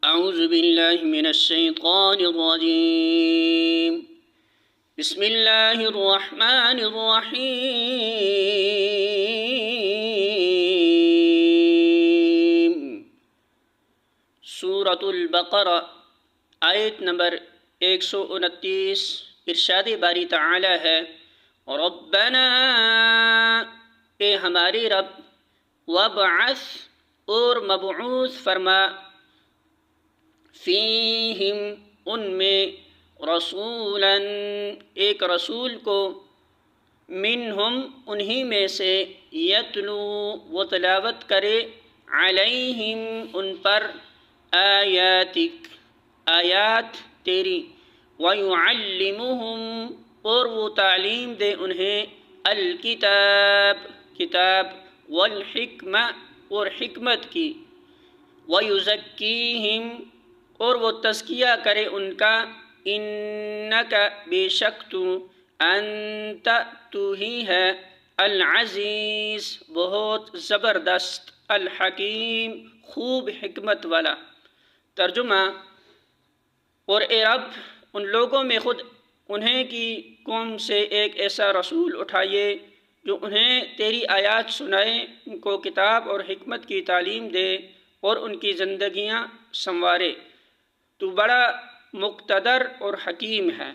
اعوذ باللہ من الشیطان الرجیم بسم اللہ الرحمن الرحیم۔ سورۃ البقرہ آیت نمبر 129۔ ارشاد باری تعالی ہے، ربنا اے ہماری رب، وابعث اور مبعوث فرما، فیہم ان میں، رسولا ایک رسول کو، منہم انہی میں سے، یتلو وہ تلاوت کرے، علیہم ان پر، آیاتک آیات تیری، ویعلمہم اور وہ تعلیم دے انہیں، الکتاب کتاب، والحکمہ اور حکمت کی، ویزکیہم اور وہ تزکیہ کرے ان کا، انک بے شک تو، انت تو ہی ہے، العزیز بہت زبردست، الحکیم خوب حکمت والا۔ ترجمہ، اور اے رب ان لوگوں میں خود انہیں کی قوم سے ایک ایسا رسول اٹھائیے جو انہیں تیری آیات سنائے، ان کو کتاب اور حکمت کی تعلیم دے اور ان کی زندگیاں سنوارے، تو بڑا مقتدر اور حکیم ہے۔